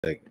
Like,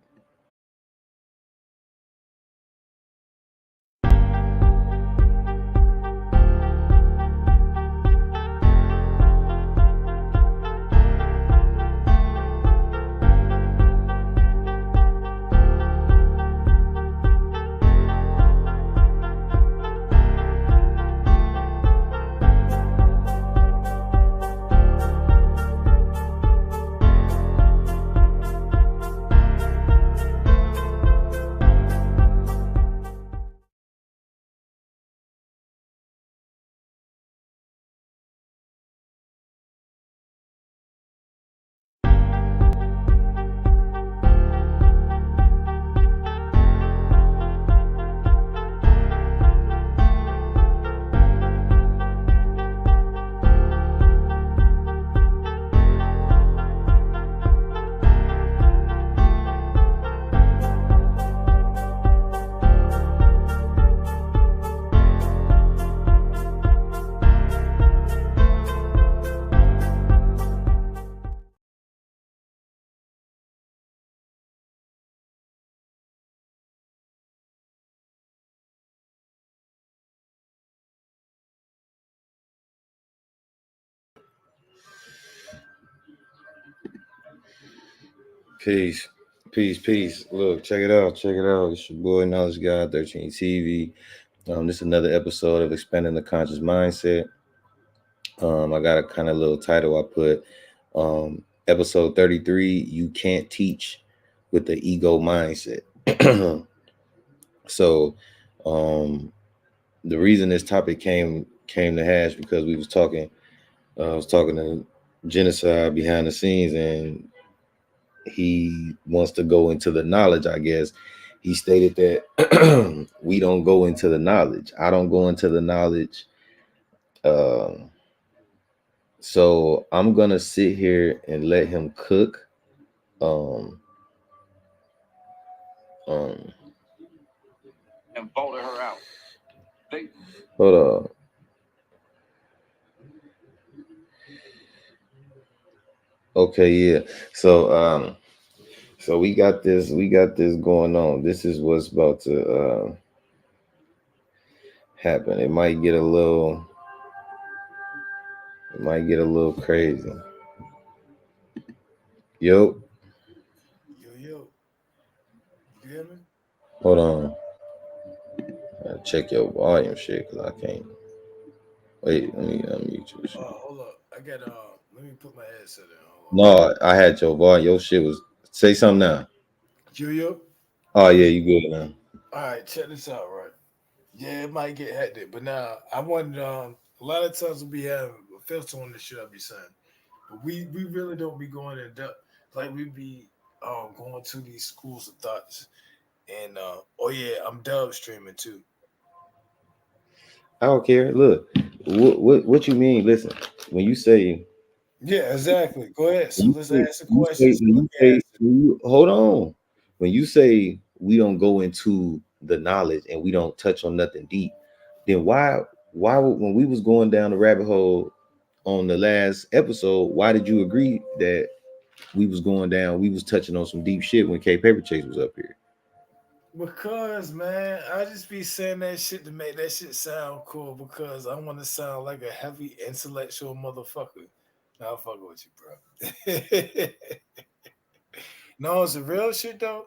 peace, peace. Look, check it out, check it out. It's your boy Knowledge Guy 13 TV. This is another episode of Expanding the Conscious Mindset. I got a kind of little title I put. Episode 33. You can't teach with the ego mindset. So, um, the reason this topic came to hash because we was talking. I was talking to Genocide behind the scenes, and he wants to go into the knowledge. I guess he stated that we don't go into the knowledge. I don't go into the knowledge. Um, so I'm gonna sit here and let him cook. Um, um, and voted her out. Hold on. Okay, yeah. So we got this going on. This is what's about to happen. It might get a little crazy. Yo, Yo, you hear me? hold on. Check your volume shit because I can't. Wait, let me unmute you. Hold up. I got let me put my headset in. Hold No, I had your volume. Your shit was. Say something now. on. Yo. Oh yeah, you good now. All right, check this out, right? Yeah, it might get hectic, but now I want a lot of times we have a filter on the shit I be saying. But we really don't be going in depth. Like we be going to these schools of thoughts. And oh yeah, I'm dub streaming too. I don't care. Look, what you mean? Listen, when you say Yeah, exactly. Go ahead. So when let's you say, ask the when you say, questions and when let you me say answer. when you, hold on. When you say we don't go into the knowledge and we don't touch on nothing deep, then when we was going down the rabbit hole on the last episode, why did you agree that we was touching on some deep shit when K Paper Chase was up here? Because man, I just be saying that shit to make that shit sound cool because I want to sound like a heavy intellectual motherfucker. Nah, I'm fucking with you, bro. No, it's a real shit though.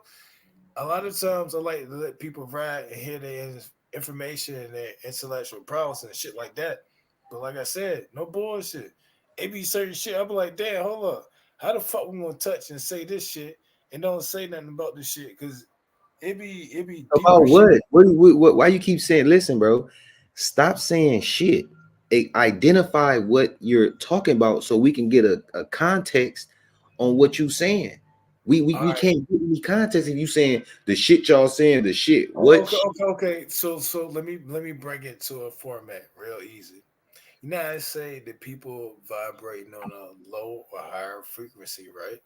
A lot of times I like to let people ride and hear their information and their intellectual prowess and shit like that. But like I said, no bullshit. It be certain shit. I be like, damn, hold up. How the fuck we gonna touch and say this shit and don't say nothing about this shit? Cause it be deeper About shit. what? Why you keep saying? Listen, bro, stop saying shit. Identify what you're talking about so we can get a context on what you saying. All We right. can't get any context if you saying the shit y'all saying the shit. Oh, What okay, shit? okay. So let me bring it to a format real easy. You know, I say that people vibrating on a low or higher frequency, right?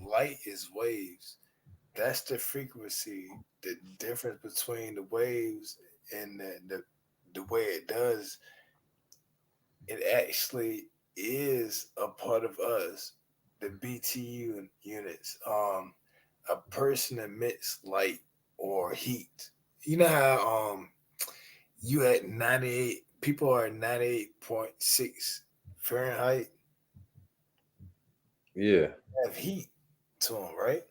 Light is waves. That's the frequency. The difference between the waves and the way it does, it actually is a part of us, the BTU units. a person emits light or heat. You know how you at 98 people are at 98.6 Fahrenheit Yeah. have heat to them, right?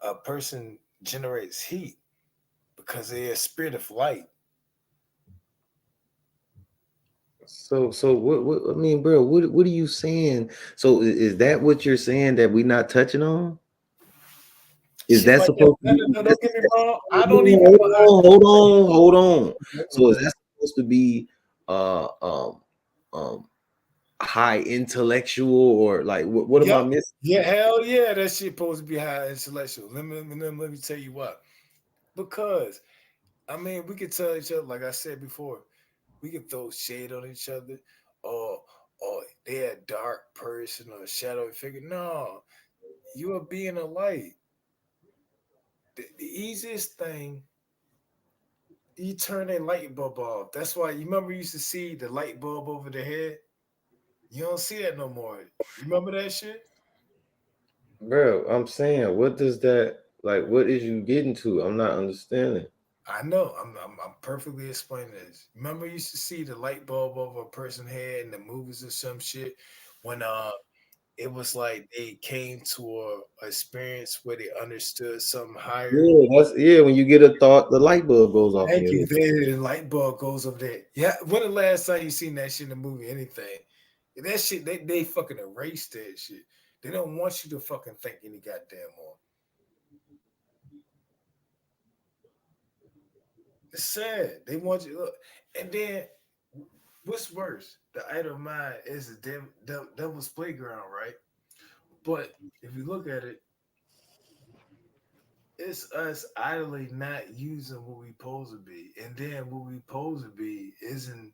A person generates heat because they're a spirit of light. So what I mean, bro, what are you saying? So is that what you're saying that we not touching on? Is Shit that like that. supposed to No, be no, no, don't get me wrong. I don't even. hold on. So is Okay. that supposed to be uh um um high intellectual or like what am I Yep. missing? Yeah, hell yeah, that shit supposed to be high intellectual. Let me tell you what. Because I mean, we could tell each other, like I said before, we can throw shade on each other, or they're a dark person or a shadowy figure. No, you are being a light. The easiest thing, you turn a light bulb off. That's why you remember you used to see the light bulb over the head. You don't see that no more. You remember that shit? Bro, I'm saying, what does that like? What is you getting to? I'm not understanding. I know. I'm perfectly explaining this. Remember, you used to see the light bulb over a person's head in the movies or some shit when it was like they came to a experience where they understood something higher. Yeah, when you get a thought, the light bulb goes off in Thank your you. head. There, the light bulb goes up there. Yeah. When the last time you seen that shit in a movie? Anything? That shit, they fucking erased that shit. They don't want you to fucking think any goddamn more. It's sad. They want you look, and then what's worse? The idle mind is the devil's playground, right? But if you look at it, it's us idly not using what we supposed to be, and then what we supposed to be isn't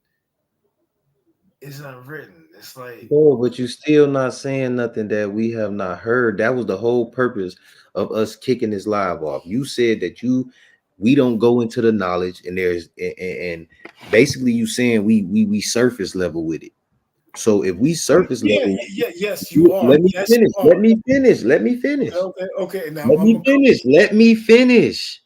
unwritten. It's like, Bro, but you still not saying nothing that we have not heard. That was the whole purpose of us kicking this live off. You said that we don't go into the knowledge, and and basically you saying we surface level with it. So if we surface yeah, level, yeah, yes, you are. let me Yes, you finish. are. Let me finish. Let me Okay, finish. okay, okay. Now Let I'm me gonna go. finish. Let me finish.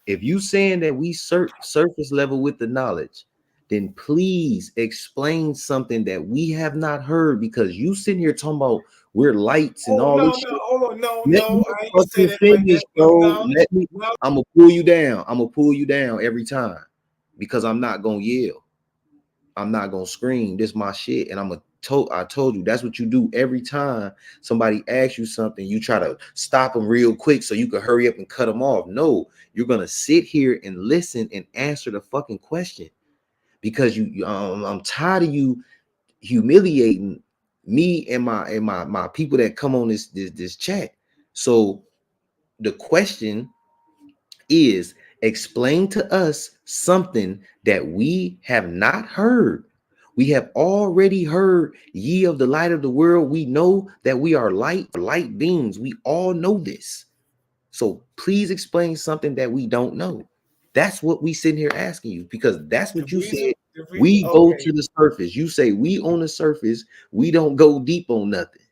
If you saying that we surface level with the knowledge, then please explain something that we have not heard because you sitting here talking about we're lights and Oh all no, this no, shit. hold on, no, Let me no. I ain't say fucking that like finish, that. No bro. knowledge, Let me. knowledge. I'm gonna pull you down. I'm gonna pull you down every time because I'm not gonna yell. I'm not gonna scream. This my shit, and I told you that's what you do every time somebody asks you something. You try to stop them real quick so you can hurry up and cut them off. No, you're gonna sit here and listen and answer the fucking question because I'm tired of you humiliating me and my people that come on this chat. So the question is explain to us something that we have not heard. We have already heard ye of the light of the world. We know that we are light beings. We all know this. So please explain something that we don't know. That's what we sitting here asking you because that's The what you reason, said. We go okay. to the surface. You say we on the surface. We don't go deep on nothing.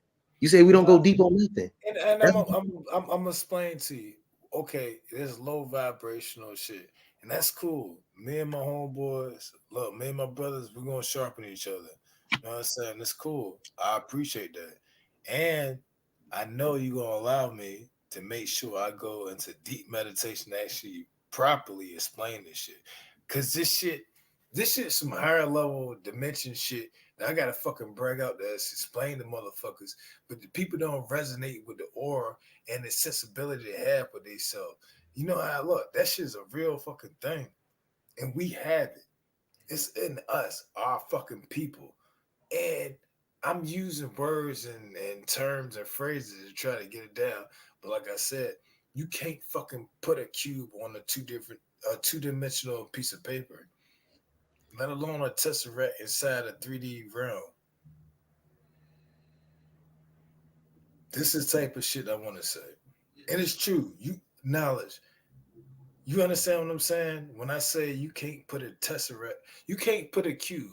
You say we don't go deep on nothing. And That's I'm gonna explain to you. Okay, there's low vibrational shit, and that's cool. Me and my homeboys, look, me and my brothers, we're gonna sharpen each other. You know what I'm saying? It's cool. I appreciate that, and I know you're gonna allow me to make sure I go into deep meditation, to actually properly explain this shit, cause this shit, some higher level dimension shit that I gotta fucking bring out to explain to motherfuckers, but the people don't resonate with the aura and the sensibility they have with themselves. You know how look, that shit's a real fucking thing. And we have it. It's in us, our fucking people. And I'm using words and terms and phrases to try to get it down. But like I said, you can't fucking put a cube on a two-dimensional piece of paper, let alone a tesseract inside a 3D realm. This is the type of shit I want to say. And it's true. You knowledge. You understand what I'm saying? When I say you can't put a tesseract, you can't put a cube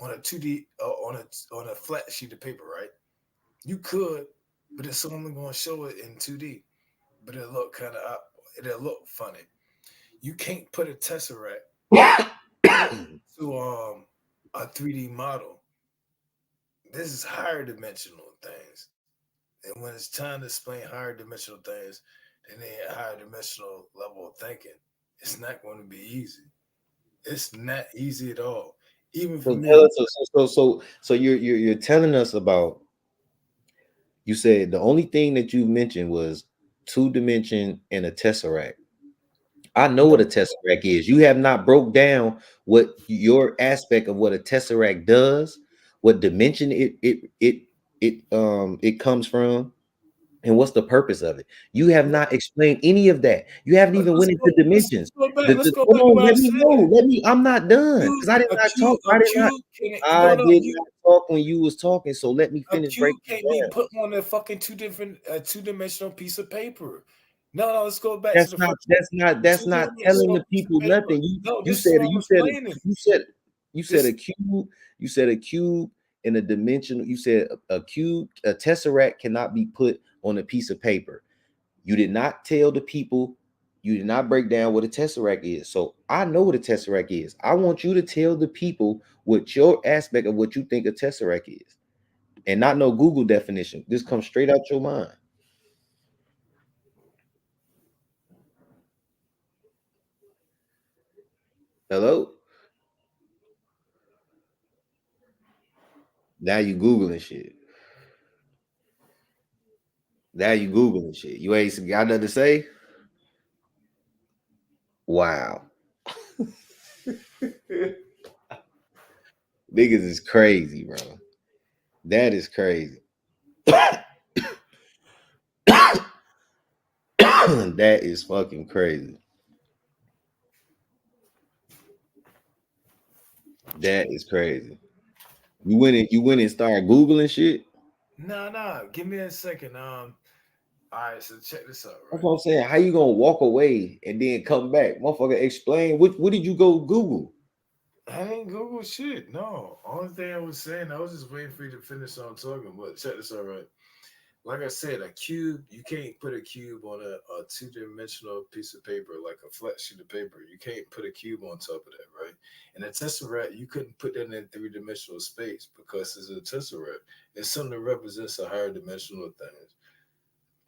on a 2D on a flat sheet of paper, right? You could, but it's only going to show it in 2D. But it'll look funny. You can't put a tesseract to a 3D model. This is higher dimensional things. And when it's time to explain higher dimensional things, then they a higher dimensional level of thinking. It's not going to be easy. It's not easy at all. Even for So tell me. us, so you're telling us about. You said the only thing that you mentioned was two dimension and a tesseract. I know what a No, tesseract is. You have not broke down what your aspect of what a tesseract does, what dimension it comes from, and what's the purpose of it. You have no. not explained any of that. You haven't even Let's went go. into Let's dimensions. go back. Let's go Hold back to on, what I let me know. said. Let me. I'm not done because I did not talk. A cube can't. No, I no. did not talk when you was talking. So let me A finish cube breaking can't it be down. put on a fucking two-dimensional piece of paper. No, no. Let's go back to That's the not first one. that's not A that's not telling two-dimensional the piece of people paper. nothing. You No, you this is said what I'm you said explaining. you said you said This. a cube. You said a cube in a dimensional. You said a cube, a tesseract cannot be put on a piece of paper. You did not tell the people. You did not break down what a tesseract is. So I know what a tesseract is. I want you to tell the people what your aspect of what you think a tesseract is, and not no Google definition. This comes straight out your mind. Hello. Now you googling shit. Now you googling shit. You ain't got nothing to say. Wow, niggas is crazy, bro. That is crazy. That is fucking crazy. That is crazy. You went and started googling shit. No, no. Give me a second. All right. So check this out. That's Right. what I'm saying. How you gonna walk away and then come back, motherfucker? Explain what did you go Google? I didn't Google shit. No. Only thing I was saying, I was just waiting for you to finish on talking. But check this out. Right. Like I said, a cube, you can't put a cube on a two-dimensional piece of paper, like a flat sheet of paper. You can't put a cube on top of that, right? And a tesseract, you couldn't put that in three-dimensional space because it's a tesseract. It's something that represents a higher dimensional thing.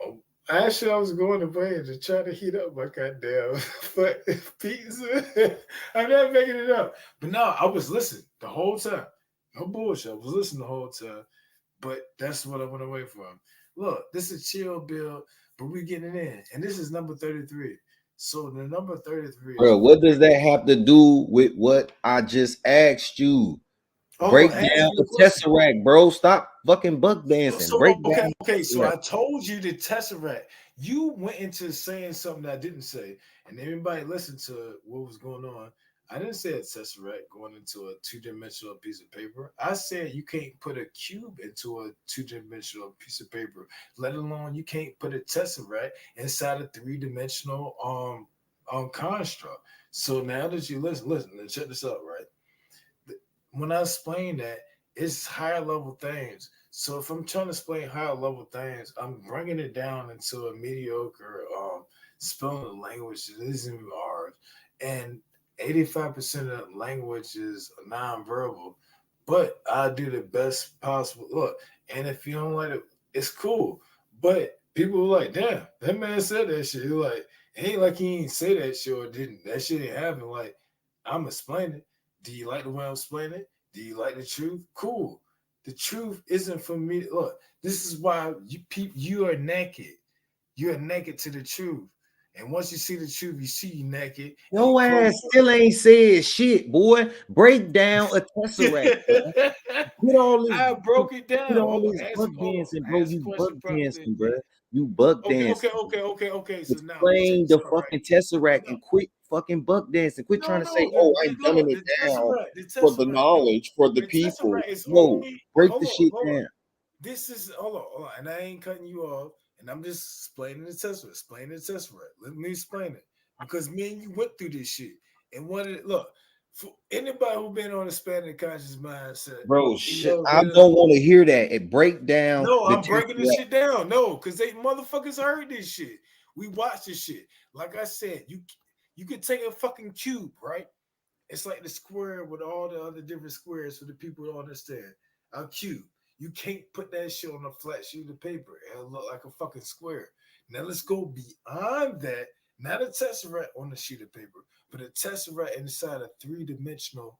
Oh, actually, I was going away to try to heat up my goddamn but pizza. I'm not making it up. But no, I was listening the whole time. No bullshit. I was listening the whole time. But that's what I went away from. Look, this is chill bill, but we getting it in. And this is number 33. So the number 33 is Bro, what does that have to do with what I just asked you? oh, Break ask down me a a question. tesseract, bro. Stop fucking buck dancing. Break down Okay, a okay. So tesseract. I told you the Tesseract. You went into saying something that I didn't say, and everybody listened to what was going on. I didn't say a Tesseract going into a two-dimensional piece of paper. I said you can't put a cube into a two-dimensional piece of paper, let alone you can't put a Tesseract inside a three-dimensional construct. So now that you listen, let's check this out, right? When I explain that, it's higher level things. So if I'm trying to explain higher level things, I'm bringing it down into a mediocre spelling language that isn't even ours. And 85% of the language is nonverbal. But I do the best possible. Look, and if you don't like it, it's cool. But people are like, damn, that man said that shit. You're like, it ain't like he ain't say that shit or didn't. That shit didn't happen. Like, I'm explaining. Do you like the way I'm explaining it? Do you like the truth? Cool. The truth isn't for me. Look, this is why you are naked. You are naked to the truth. And once you see the truth, you see you naked and you Your close ass still ain't said shit, boy. Break down a tesseract, bro. up. Quit all this, I broke it quit down. all Hold this on. buck Hold dancing, on. bro. Ask the You buck question properly. dancing, bro. You buck dancing. Okay. So now let's check Explain this the out, right? fucking tesseract No, and quit fucking buck dancing. Quit trying to say, no. "Oh, I'm dumbing Look, it down the for the tesseract. No, knowledge for the the people." tesseract is No, only. break the shit Hold on. down. This is hold on, and I ain't cutting you off, and I'm just explaining the tesseract. Explaining the tesseract. Let me explain it because me and you went through this shit, and what it look. For anybody who been on a spanning conscious mindset, Bro, you shit, know I that. don't want to hear that. It break down No, the I'm breaking this test. shit down. No, because they motherfuckers heard this shit. We watched this shit. Like I said, you could take a fucking cube, right? It's like the square with all the other different squares for the people to understand. A cube. You can't put that shit on a flat sheet of paper. It'll look like a fucking square. Now let's go beyond that. Not a tesseract on a sheet of paper, but a tesseract inside a three-dimensional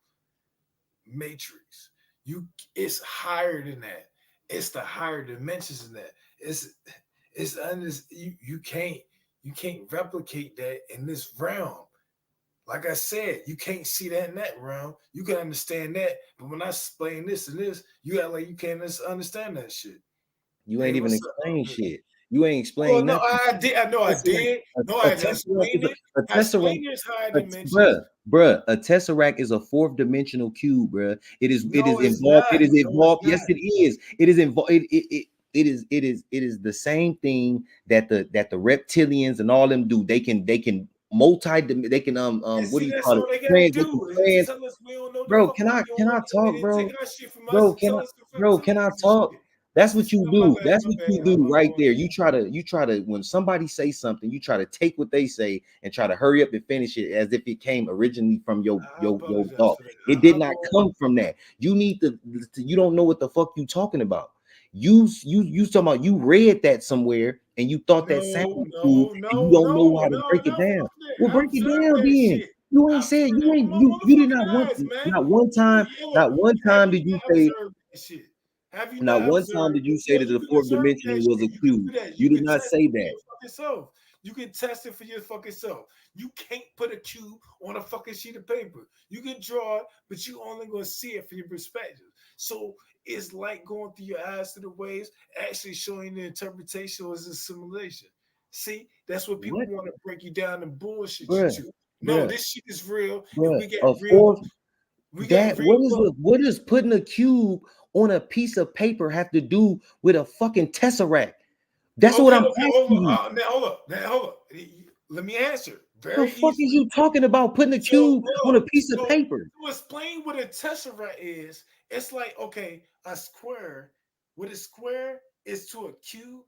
matrix. You it's higher than that. It's the higher dimensions than that. It's under you can't replicate that in this realm. Like I said, you can't see that in that realm. You can understand that, but when I explain this and this, you act like you can't understand that shit. You Hey, ain't even what's up? explain shit. You ain't Well, explain no, nothing. I did. I know I Tesseract, did. No, a I tesseract is explained it. a I tesseract. explained this higher Bruh, dimensions. a tesseract is a fourth dimensional cube, bruh. It is No, it's involved. It not. is No, it's involved. Yes, not. it is. It is involved. It is the same thing that the reptilians and all them do. They can multi. They can And what do see, you that's call it? all they gotta They can do is to trans. tell us we don't know the Bro, fuck we can doing, I and talk, then take bro? our shit from us Bro, and tell us the fucking bro, can I crazy talk? shit. That's That's what what you my do. bad, That's my what you bad. do I'm right going. there. You try to when somebody say something, you try to take what they say and try to hurry up and finish it as if it came originally from I your apologize thought. for that. It did I'll go not on. come from that. You need to you don't know what the fuck you talking about. You talking about you read that somewhere and you thought that sounded No, cool no, and you no, don't know no, how to no, break it no. down. Fuck that. Well, I break it observed down that then. shit. You I ain't said observed you that with ain't my you did motherfucking eyes, man. not Yo, one have time you did you not say observed that shit? Have you not not one time observed? did you say Yo, that you the can fourth observe dimension that was shit. a You can cube. do that. You You did can not test it say for that. your fucking self. You can test it for your fucking self. You can't put a cube on a fucking sheet of paper. You can draw it, but you only gonna see it from your perspective. So it's like going through your eyes to the waves, actually showing the interpretation as a simulation. See, that's what people What, want to break you down and bullshit you bruh, to. No, bruh, this shit is real, and bruh? A fourth we got that real look. what does putting a cube on a piece of paper have to do with a fucking tesseract? That's what Okay, I'm okay, hold asking you. up. Now hold up. Now hold up. Let me answer The very fuck is easily. you talking about putting a So cube hold on a up. piece of So paper? to explain what a tesseract is, it's like okay, a square. What a square is to a cube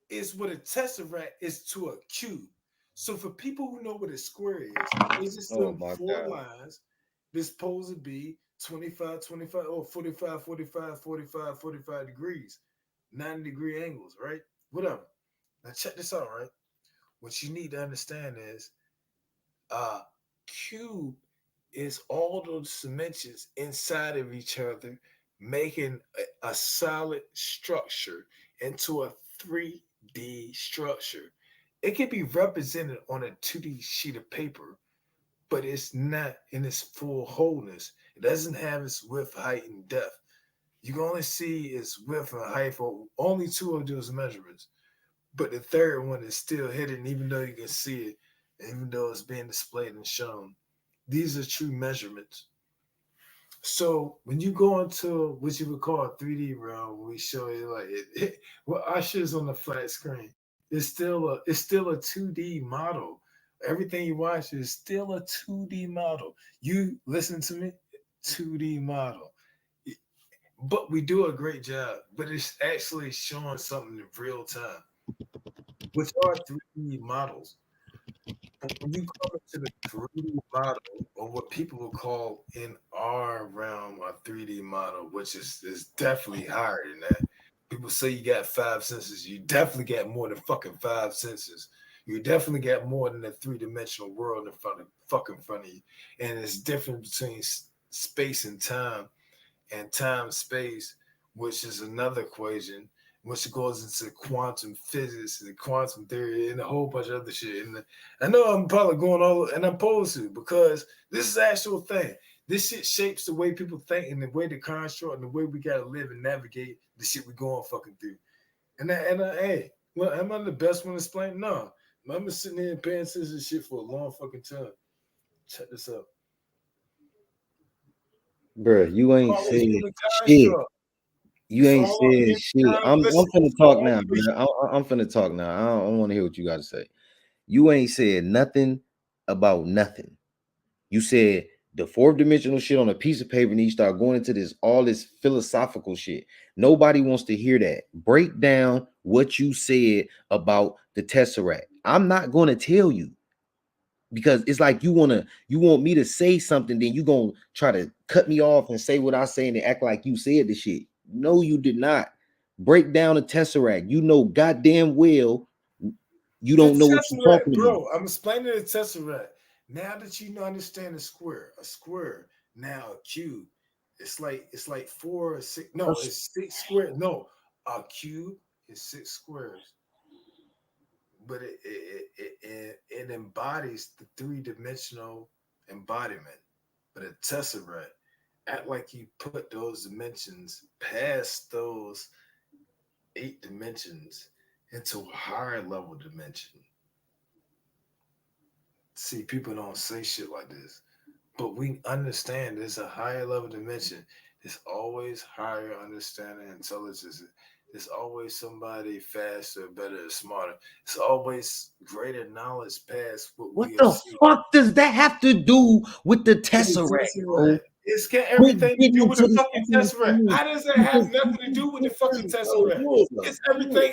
is what a tesseract is to a cube. So for people who know what a square is, it's just Oh them my four god. lines that's supposed to be 25, 25, or 45, 45, 45, 45 degrees, 90-degree angles, right? Whatever. Now check this out, right? What you need to understand is a cube is all those dimensions inside of each other, making a solid structure into a 3D structure. It can be represented on a 2D sheet of paper, but it's not in its full wholeness. It doesn't have its width, height, and depth. You can only see its width and height for only two of those measurements. But the third one is still hidden, even though you can see it, even though it's being displayed and shown. These are true measurements. So when you go into what you would call a 3D realm, we show you like well, our shit's on the flat screen. It's still a 2D model. Everything you watch is still a 2D model. You listen to me, 2D model. But we do a great job. But it's actually showing something in real time, which are 3D models. But when you come into the 3D model, or what people will call in our realm a 3D model, which is definitely higher than that. People say you got five senses. You definitely got more than fucking five senses. You definitely got more than a three-dimensional world in front of you. And it's different between space and time space, which is another equation, which goes into quantum physics and quantum theory and a whole bunch of other shit. And I know I'm probably going all, and I'm supposed to because this is the actual thing. This shit shapes the way people think and the way they construct and the way we gotta live and navigate the shit we going fucking through. Hey, well, am I the best one to explain? No. I've been sitting here paying attention to shit for a long fucking time. Check this out. Bruh, you It's ain't always said been a shit. construct. You It's ain't all said every shit. time. I'm Listen, finna the talk now, only bro. I'm finna talk now. I don't want to hear what you got to say. You ain't said nothing about nothing. You said The fourth dimensional shit on a piece of paper, and you start going into this all this philosophical shit. Nobody wants to hear that. Break down what you said about the tesseract. I'm not going to tell you because it's like you want me to say something, then you gonna try to cut me off and say what I say and then act like you said the shit. No, you did not. Break down the tesseract. You know goddamn well you The don't know what you're tesseract, talking about. bro. I'm explaining the tesseract. Now that you know, understand a square. Now a cube. It's like 4 or 6. No, it's 6 squares. No, a cube is 6 squares, but it embodies the 3 dimensional embodiment. But a tesseract act like you put those dimensions past those 8 dimensions into a higher level dimension. See, people don't say shit like this, but we understand there's a higher level dimension. There's always higher understanding, intelligence. There's always somebody faster, better, smarter. It's always greater knowledge past what What we have the seen. fuck does that have to do with the With the tesseract, bro? tesseract, it's got Quit everything to getting do with into the this fucking fucking tesseract. thing. How does that have Because nothing to do with the fucking bro, tesseract? It's you everything.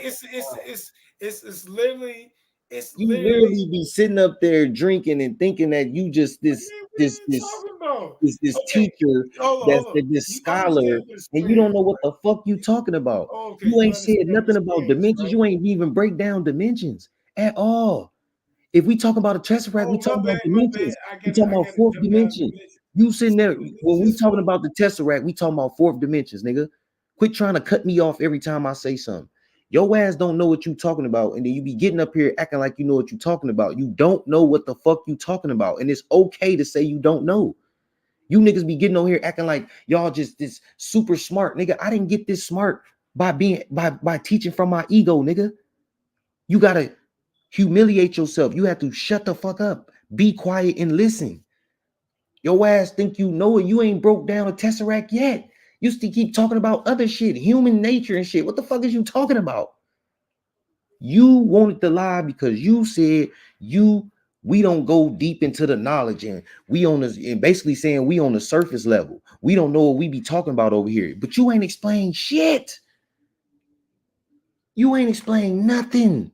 It's literally. It's you literally. literally be sitting up there drinking and thinking that you just What are you talking about? this Okay, teacher hold on. this You scholar, understand what a and you square don't is, know what right? the fuck you talking about. Oh, okay, You you ain't said understand what a nothing about square is, dimensions. right? You ain't even break down dimensions at all. If we talk about a tesseract, we Oh, talking about my bad. dimensions. I We got it. talking I about got it. fourth Dumb down dimension. dimension. You sitting there when we Just talking for about the tesseract, we talking about fourth dimensions, nigga. Quit trying to cut me off every time I say something. Your ass don't know what you talking about, and then you be getting up here acting like you know what you talking about. You don't know what the fuck you talking about, and it's okay to say you don't know. You niggas be getting on here acting like y'all just this super smart, nigga. I didn't get this smart by being by teaching from my ego, nigga. You gotta humiliate yourself. You have to shut the fuck up, be quiet, and listen. Your ass think you know it. You ain't broke down a tesseract yet. You still keep talking about other shit, human nature and shit. What the fuck is you talking about? You wanted to lie because you said you we don't go deep into the knowledge and we on this and basically saying we on the surface level. We don't know what we be talking about over here. But you ain't explain shit. You ain't explain nothing.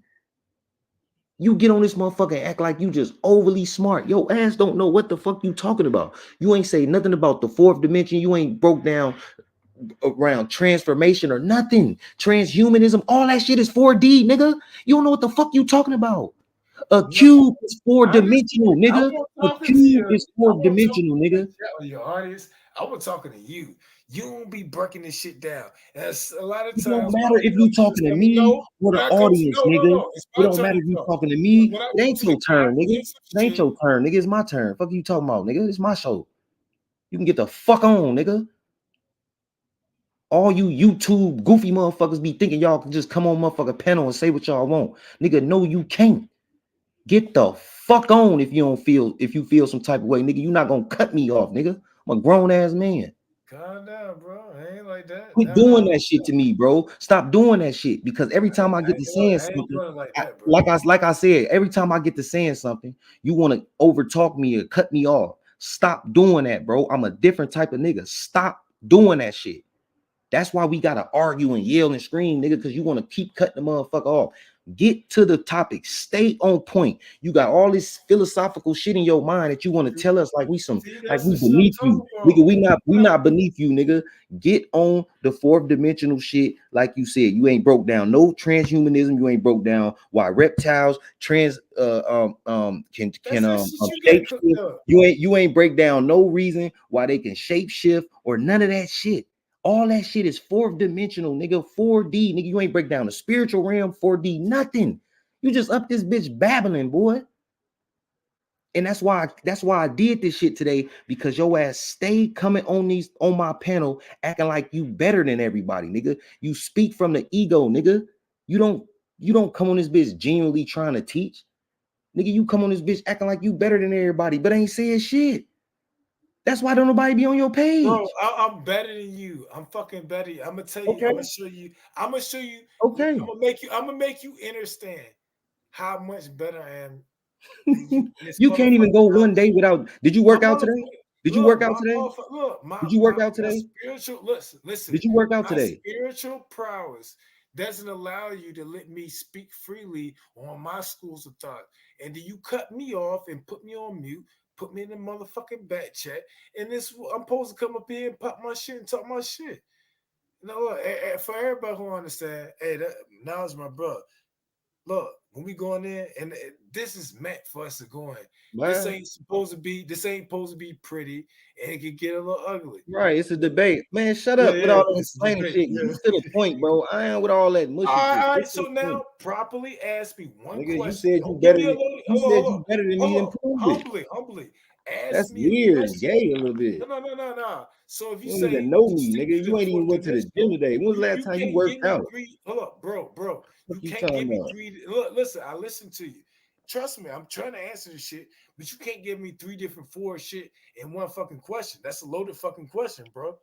You get on this motherfucker and act like you just overly smart. Your ass don't know what the fuck you talking about. You ain't say nothing about the fourth dimension. You ain't broke down around transformation or nothing. Transhumanism, all that shit is 4D, nigga. You don't know what the fuck you talking about. A no, cube is four I understand. dimensional, I nigga. wasn't A talking to cube you. is I four wasn't talking dimensional, to the nigga. chat or your audience. I was talking to you. You don't be breaking this shit down. And it's a lot of It don't times matter when if I you come to talking to something, me no, or when the I come to audience, no, nigga. it's It my don't turn matter to if you talk. talking to me. When I It want ain't to your turn, nigga. comprehensive It ain't shit, your turn, nigga. It's my turn. Fuck you talking about, nigga. It's my show. You can get the fuck on, nigga. All you YouTube goofy motherfuckers be thinking y'all can just come on motherfucker panel and say what y'all want. Nigga, no, you can't. Get the fuck on if you feel some type of way, nigga. You not gonna cut me off, nigga. I'm a grown ass man. calm down, bro. I ain't like that. Quit No, doing that shit to me, bro. Stop doing that shit because every time I get to saying I ain't something, doing it like that, bro. like I said, every time I get to saying something, you want to overtalk me or cut me off. Stop doing that, bro. I'm a different type of nigga. Stop doing that shit. That's why we gotta argue and yell and scream, nigga, because you want to keep cutting the motherfucker off. Get to the topic. Stay on point. You got all this philosophical shit in your mind that you want to tell us See, like that's we the shit I'm beneath you. talking Nigga, about. we not beneath you, nigga. Get on the fourth dimensional shit, like you said. You ain't broke down no transhumanism. You ain't broke down why reptiles can That's that shit you got shape cooked shift. up. You ain't break down no reason why they can shape shift or none of that shit. All that shit is fourth dimensional, nigga. 4D, nigga. You ain't break down the spiritual realm, 4D, nothing. You just up this bitch babbling, boy. And that's why I did this shit today because your ass stay coming on my panel acting like you better than everybody, nigga. You speak from the ego, nigga. You don't you don't come on this bitch genuinely trying to teach. Nigga, you come on this bitch acting like you better than everybody, but ain't saying shit. That's why don't nobody be on your Bro, page. I'm better than you. I'm fucking better. I'm gonna tell you. Okay, I'm gonna show you. I'm gonna show you. I'm okay. gonna make you. I'm gonna make you understand how much better I am than you. And this You can't even motherfucker go one knowledge. day without. Did you My work out motherfucker. today? Did you work Look, out today? look, Did you work out my today? spiritual listen, Did you work out my today? spiritual prowess doesn't allow you to let me speak freely on my schools of thought. And then you cut me off and put me on mute, put me in the motherfucking back chat, and this I'm supposed to come up here and pop my shit and talk my shit. You know what? For everybody who understand, hey, that now is my brother. Look, when we go in there, and this is meant for us to go in. This Man, ain't supposed to be. This ain't supposed to be pretty, and it can get a little ugly. right, it's a debate. Man, shut Yeah, up with yeah, all that it's a explaining debate. shit. Yeah. Get to the point, bro. I ain't with all that mushy shit. All Get right. to So the point. now, properly ask me one Nigga, you question. said you Don't give better me a than little. you said you better than me Hold and on. prove it. Humbly. Ask That's me a weird, question. gay a little No, bit. no, no, no, no. So if you You don't even say know to me, stick nigga. to You the ain't even fourth went to the gym dimensional, today. When was the last you time you can't give worked me out? three. Hold up, bro. What You you can't talking give me about? three. Look, listen, I listen to you. Trust me, I'm trying to answer this shit, but you can't give me three different four shit in one fucking question. That's a loaded fucking question, bro.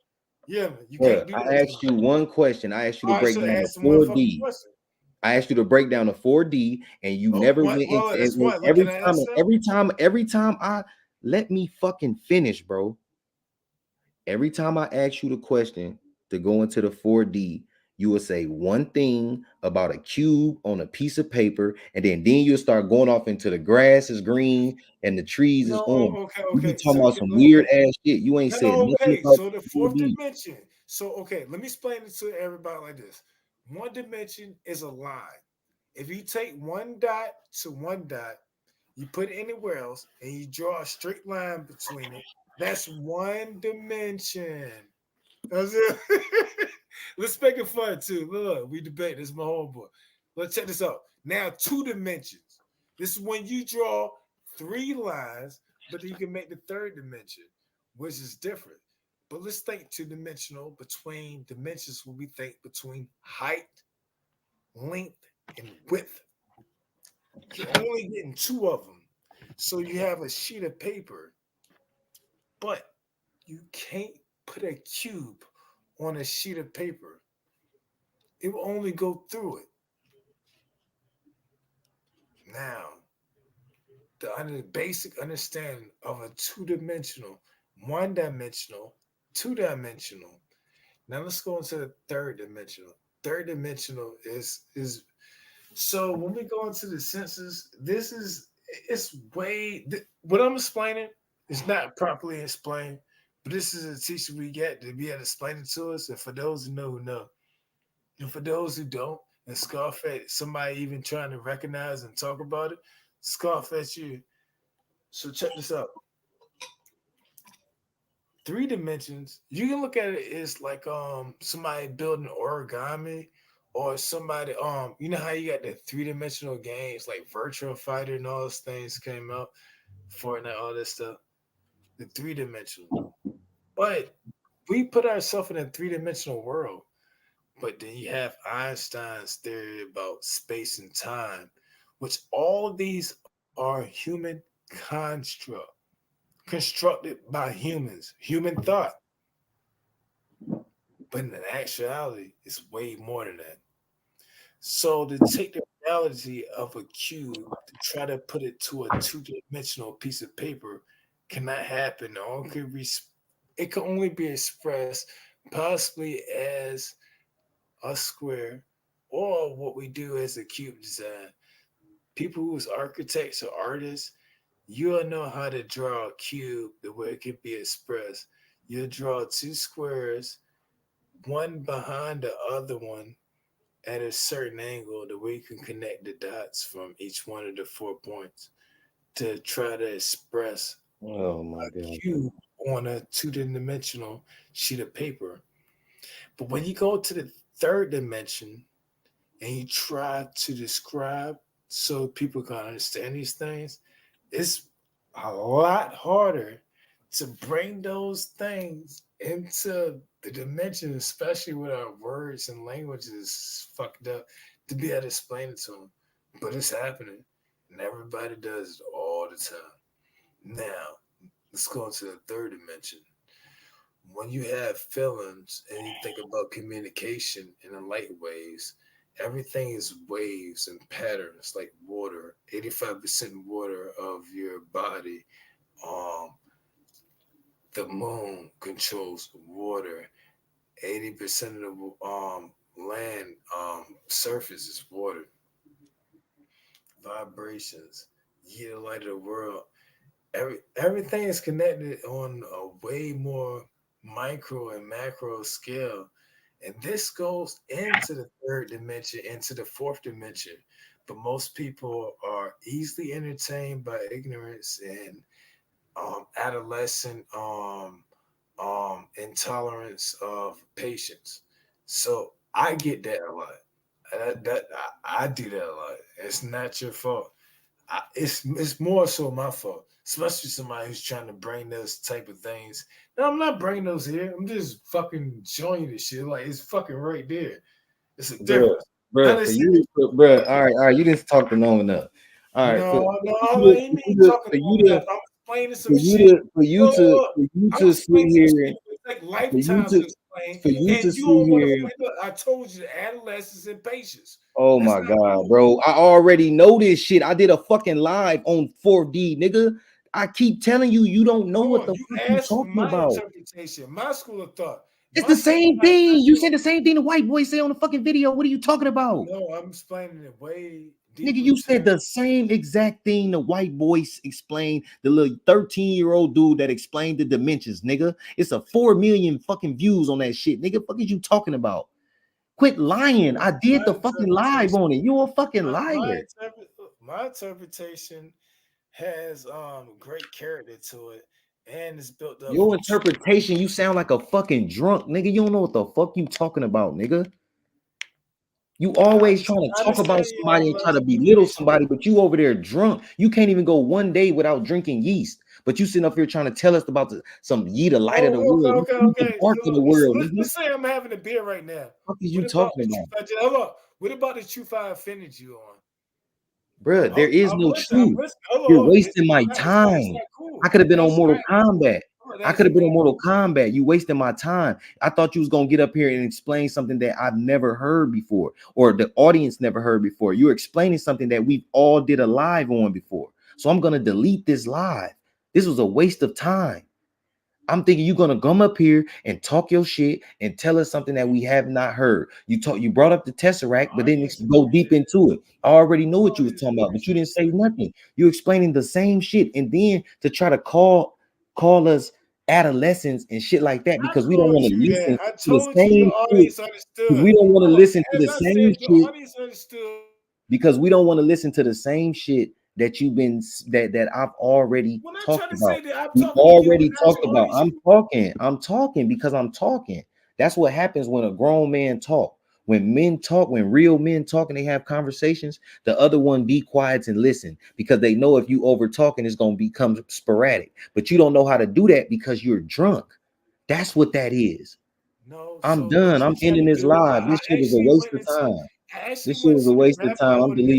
Yeah, man, you Bruh, can't do I that to asked me. you one question. I asked you to All right, break so down the ask them one fucking 4D. question. I asked you to break down the 4D, and you Oh, never what? went into Well, that's it. one. Look, can I answer that? Every time I let me fucking finish, bro. Every time I ask you the question to go into the 4D, you will say one thing about a cube on a piece of paper, and then you'll start going off into the grass is green and the trees is No, orange. You be okay. talking So, about some weird okay. ass shit. You ain't No, said no, nothing okay. about So the the fourth 4D. dimension. So, okay, let me explain it to everybody like this. One dimension is a line. If you take one dot to one dot, you put it anywhere else, and you draw a straight line between it, that's one dimension. That's it. Let's make it fun too. Look, we debate. This is my homeboy. Let's check this out. Now, two dimensions. This is when you draw three lines, but you can make the third dimension, which is different. But let's think two dimensional between dimensions when we think between height, length, and width. You're only getting two of them. So you have a sheet of paper, but you can't put a cube on a sheet of paper. It will only go through it. Now, the basic understanding of a two-dimensional, one-dimensional, two-dimensional. Now let's go into the third dimensional. Third dimensional is so when we go into the senses, this is it's way what I'm explaining is not properly explained, but this is a teacher we get to be able to explain it to us. And for those who know, and for those who don't, and scoff at somebody even trying to recognize and talk about it, scoff at you. So check this out. Three dimensions, you can look at it as like somebody building origami or somebody you know how you got the three-dimensional games like Virtual Fighter and all those things came out, Fortnite, all this stuff. The three-dimensional. But we put ourselves in a three-dimensional world. But then you have Einstein's theory about space and time, which all of these are human construct, constructed by humans, human thought. But in actuality, it's way more than that. So to take the reality of a cube to try to put it to a two-dimensional piece of paper cannot happen. It can only be expressed possibly as a square or what we do as a cube design. People who's architects or artists, you'll know how to draw a cube the way it can be expressed. You'll draw two squares, one behind the other one at a certain angle, the way you can connect the dots from each one of the 4 points to try to express Oh my a god. cube on a two-dimensional sheet of paper. But when you go to the third dimension, and you try to describe so people can understand these things, it's a lot harder to bring those things into the dimension, especially with our words and languages fucked up, to be able to explain it to them. But it's happening, and everybody does it all the time. Now, let's go into the third dimension. When you have feelings and you think about communication in the light waves, everything is waves and patterns like water. 85% water of your body. Um, The moon controls water. 80% of the land surface is water. Vibrations. Yeah, the light of the world. Everything is connected on a way more micro and macro scale. And this goes into the third dimension, into the fourth dimension. But most people are easily entertained by ignorance and adolescent intolerance of patience. So I get that a lot. I do that a lot. It's not your fault. It's more so my fault, especially somebody who's trying to bring those type of things. No, I'm not bringing those here. I'm just fucking showing you the shit. Like it's fucking right there. It's a Bruh, difference. bruh, for Understand? you, bruh, all right, you didn't talk to long enough. All right, No, no, you I ain't to, mean for talking you long to, enough. I'm explaining for some you shit. to, for you to, Look, for you I'm to sit explaining some here, shit. It take for you lifetimes to, to explain, for you and to you sit don't want to. here. Look, I told you adolescence and patience. Oh That's my not god, cool. bro! I already know this shit. I did a fucking live on 4D, nigga. I keep telling you, you don't know Hold what on, the you fuck you asked for talking my about. interpretation, my school of thought. It's the My school of same thought is thing. not You your. said the same thing the white boy say on the fucking video. What are you talking about? No, I'm explaining it way Nigga, deeper you said terms. the same exact thing the white voice explained, the little 13-year-old dude that explained the dimensions, nigga. It's a 4 million fucking views on that shit. Nigga, fuck is you talking about? Quit lying. I did My the fucking live interpretation, on it. You a fucking my, liar. my interpretation has great character to it, and it's built up Your from truth. interpretation, you sound like a fucking drunk, nigga. You don't know what the fuck you talking about, nigga. You always trying to I talk about understand your somebody and try to belittle interpretation. somebody, but you over there drunk. You can't even go one day without drinking yeast. But you sitting up here trying to tell us about some ye the light of the Oh, okay, world. okay, You the okay. dark So of the look, world, nigga. let's say I'm having a beer right now. What is What you about talking the about? truth I just, hold up. What about the truth I offended you on? Bruh, there is I'm no listening. I'm truth. listening. Hold You're on. wasting my That's time. not I cool. could have been on That's Mortal not. Kombat. I That's could have been on racist. Mortal Kombat. You wasting my time. I thought you was gonna get up here and explain something that I've never heard before, or the audience never heard before. You're explaining something that we've all did a live on before. So I'm gonna delete this live. This was a waste of time. I'm thinking you're gonna come up here and talk your shit and tell us something that we have not heard. You brought up the Tesseract, but didn't Audience go deep appreciate it. into it. I already know what you was Audience talking about, but you didn't appreciates say it. nothing. You're explaining the same shit, and then to try to call us adolescents and shit like that I because we don't called want to you that. listen I to the told you the same shit. audience understood. We don't want to Look, listen to as the I same said, the shit audience understood. because we don't want to listen to the same shit that you've been that I've already When I try talked to about. say that I'm We talking to you, already not talked your about. audience. I'm talking because I'm talking. That's what happens when a grown man talk. When men talk, when real men talk and they have conversations, the other one be quiet and listen because they know if you over talking, it's gonna become sporadic. But you don't know how to do that because you're drunk. That's what that is. No, I'm so what done. you're I'm trying ending to this do, live. This shit was a waste of time. I actually This shit went was a into the waste of rabbit time. I'm hole to deleting.